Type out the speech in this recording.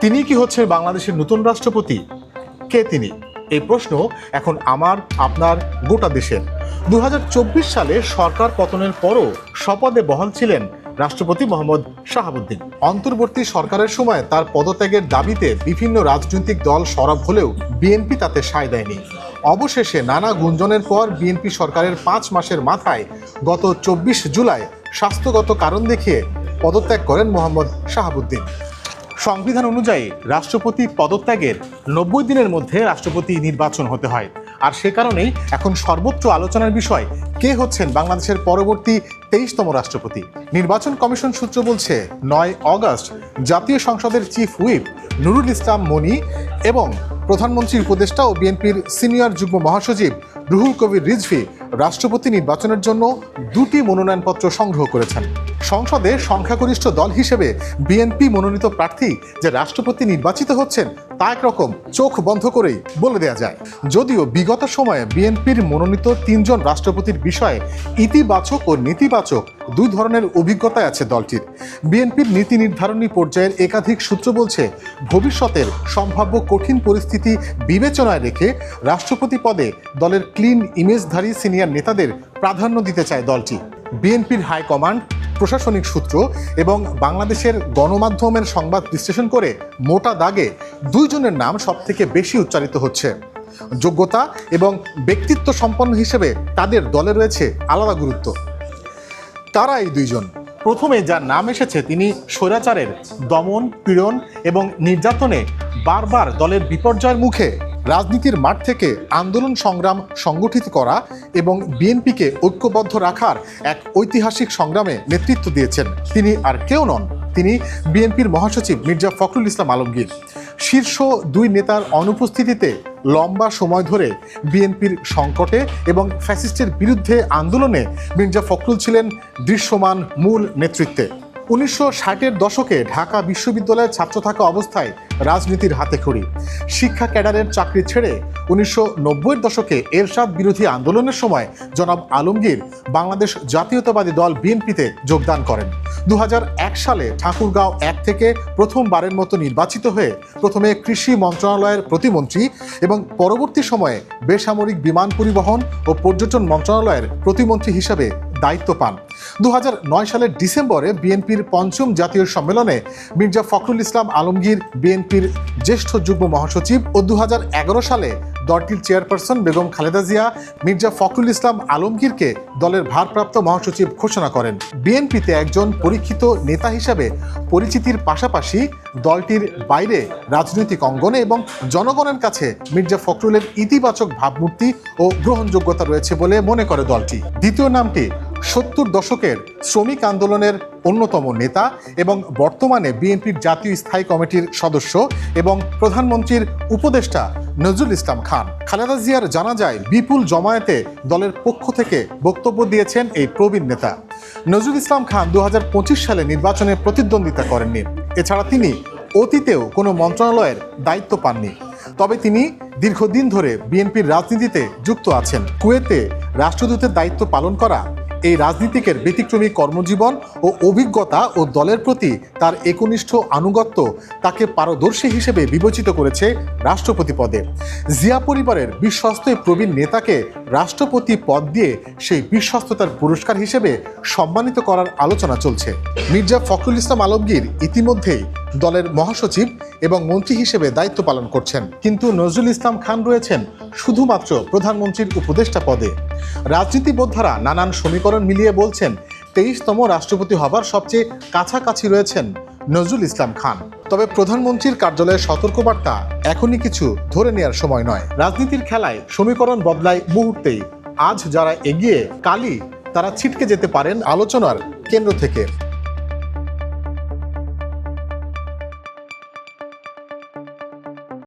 তিনি কি হচ্ছে বাংলাদেশের নতুন রাষ্ট্রপতি? কে তিনি? এই প্রশ্ন এখন আমার, আপনার, গোটা দেশের। 2024 সালে সরকার পতনের পরও শপথে বহাল ছিলেন রাষ্ট্রপতি মোহাম্মদ শাহাবুদ্দিন। অন্তর্বর্তী সরকারের সময় তার পদত্যাগের দাবিতে বিভিন্ন রাজনৈতিক দল সরব হলেও বিএনপি তাতে সায় দেয়নি। অবশেষে নানা গুঞ্জনের পর বিএনপি সরকারের 5 মাসের মাথায় গত 24 জুলাই স্বাস্থ্যগত কারণ দেখিয়ে পদত্যাগ করেন মোহাম্মদ শাহাবুদ্দিন। সংবিধান অনুযায়ী রাষ্ট্রপতি পদত্যাগের 90 দিনের মধ্যে রাষ্ট্রপতি নির্বাচন হতে হয়। আর সে কারণেই এখন সর্বোচ্চ আলোচনার বিষয় কে হচ্ছেন বাংলাদেশের পরবর্তী 23তম রাষ্ট্রপতি। নির্বাচন কমিশন সূত্র বলছে 9 অগস্ট জাতীয় সংসদের চিফ হুইপ নুরুল ইসলাম মনি এবং প্রধানমন্ত্রীর উপদেষ্টা ও বিএনপির সিনিয়র যুগ্ম মহাসচিব রুহুল কবির রিজভী রাষ্ট্রপতি নির্বাচনের জন্য 2টি মনোনয়নপত্র সংগ্রহ করেছেন। সংসদে সংখ্যাগরিষ্ঠ দল হিসেবে বিএনপি মনোনীত প্রার্থী যে রাষ্ট্রপতি নির্বাচিত হচ্ছেন তা একরকম চোখ বন্ধ করেই বলে দেওয়া যায়। যদিও বিগত সময়ে বিএনপির মনোনীত 3 জন রাষ্ট্রপতির বিষয়ে ইতিবাচক ও নেতিবাচক 2 ধরনের অভিজ্ঞতা আছে দলটির। বিএনপির নীতি নির্ধারণী পর্যায়ের একাধিক সূত্র বলছে ভবিষ্যতের সম্ভাব্য কঠিন পরিস্থিতি বিবেচনায় রেখে রাষ্ট্রপতি পদে দলের ক্লিন ইমেজধারী সিনিয়র নেতাদের প্রাধান্য দিতে চায় দলটি। বিএনপির হাইকমান্ড, প্রশাসনিক সূত্র এবং বাংলাদেশের গণমাধ্যমের সংবাদ বিশ্লেষণ করে মোটা দাগে 2 জনের নাম সবথেকে বেশি উচ্চারিত হচ্ছে। যোগ্যতা এবং ব্যক্তিত্ব সম্পন্ন হিসেবে তাদের দলে রয়েছে আলাদা গুরুত্ব। তারা এই 2 জন। প্রথমে যার নাম এসেছে তিনি স্বৈরাচারের দমন, পীড়ন এবং নির্যাতনে বারবার দলের বিপর্যয়ের মুখে রাজনীতির মাঠ থেকে আন্দোলন সংগ্রাম সংগঠিত করা এবং বিএনপিকে ঐক্যবদ্ধ রাখার এক ঐতিহাসিক সংগ্রামে নেতৃত্ব দিয়েছেন। তিনি আর কেউ নন, তিনি বিএনপির মহাসচিব মির্জা ফখরুল ইসলাম আলমগীর। শীর্ষ 2 নেতার অনুপস্থিতিতে লম্বা সময় ধরে বিএনপির সংকটে এবং ফ্যাসিস্টের বিরুদ্ধে আন্দোলনে মির্জা ফখরুল ছিলেন দৃশ্যমান মূল নেতৃত্বে। 1960-এর দশকে ঢাকা বিশ্ববিদ্যালয়ের ছাত্র থাকা অবস্থায় রাজনীতির হাতেখড়ি। শিক্ষা ক্যাডারের চাকরি ছেড়ে 1990-এর দশকে এরশাদ বিরোধী আন্দোলনের সময় জনাব আলমগীর বাংলাদেশ জাতীয়তাবাদী দল বিএনপিতে যোগদান করেন। 2001 সালে ঠাকুরগাঁও 1 থেকে প্রথমবারের মতো নির্বাচিত হয়ে প্রথমে কৃষি মন্ত্রণালয়ের প্রতিমন্ত্রী এবং পরবর্তী সময়ে বেসামরিক বিমান পরিবহন ও পর্যটন মন্ত্রণালয়ের প্রতিমন্ত্রী হিসেবে দায়িত্ব পান। 2009 সালের ডিসেম্বরে বিএনপির 5ম জাতীয় সম্মেলনে মির্জা ফখরুল ইসলাম আলমগীর বিএনপির জ্যেষ্ঠ যুগ্ম মহাসচিব ও 2011 সালে দলটির চেয়ারপারসন বেগম খালেদা জিয়া মির্জা ফখরুল ইসলাম আলমগীরকে দলের ভারপ্রাপ্ত মহাসচিব ঘোষণা করেন। বিএনপিতে একজন পরীক্ষিত নেতা হিসেবে পরিচিতির পাশাপাশি দলটির বাইরে রাজনৈতিক অঙ্গনে এবং জনগণের কাছে মির্জা ফখরুলের ইতিবাচক ভাবমূর্তি ও গ্রহণযোগ্যতা রয়েছে বলে মনে করে দলটি। দ্বিতীয় নামটি 70 দশকের শ্রমিক আন্দোলনের অন্যতম নেতা এবং বর্তমানে বিএনপির জাতীয় স্থায়ী কমিটির সদস্য এবং প্রধানমন্ত্রীর উপদেষ্টা নজরুল ইসলাম খান। খালেদা জিয়ার জানাজায় বিপুল জমায়েতে দলের পক্ষ থেকে বক্তব্য দিয়েছেন এই প্রবীণ নেতা। নজরুল ইসলাম খান 2025 সালে নির্বাচনে প্রতিদ্বন্দ্বিতা করেননি। এছাড়া তিনি অতীতেও কোনো মন্ত্রণালয়ের দায়িত্ব পাননি। তবে তিনি দীর্ঘদিন ধরে বিএনপির রাজনীতিতে যুক্ত আছেন। কুয়েতে রাষ্ট্রদূতের দায়িত্ব পালন করা এই রাজনীতিকের ব্যতিক্রমী কর্মজীবন ও অভিজ্ঞতা ও দলের প্রতি তার একনিষ্ঠ আনুগত্য তাকে পারদর্শী হিসেবে বিবেচিত করেছে রাষ্ট্রপতি পদে। জিয়া পরিবারের বিশ্বস্ত প্রবীণ নেতাকে রাষ্ট্রপতি পদ দিয়ে সেই বিশ্বস্ততার পুরস্কার হিসেবে সম্মানিত করার আলোচনা চলছে। মির্জা ফখরুল ইসলাম আলমগীর ইতিমধ্যেই দলের মহাসচিব এবং মন্ত্রী হিসেবে দায়িত্ব পালন করছেন, কিন্তু নজরুল ইসলাম খান রয়েছেন শুধুমাত্র প্রধানমন্ত্রীর উপদেষ্টা পদে। রাজনীতিবোদ্ধারা নানান সমীকরণ মিলিয়ে বলছেন 23তম রাষ্ট্রপতি হবার সবচেয়ে কাছাকাছি রয়েছেন নজরুল ইসলাম খান। তবে প্রধানমন্ত্রীর কার্যালয়ের সতর্কবার্তা এখনই কিছু ধরে নেওয়ার সময় নয়। রাজনীতির খেলায় সমীকরণ বদলায় মুহূর্তেই। আজ যারা এগিয়ে, কালই তারা ছিটকে যেতে পারেন আলোচনার কেন্দ্র থেকে।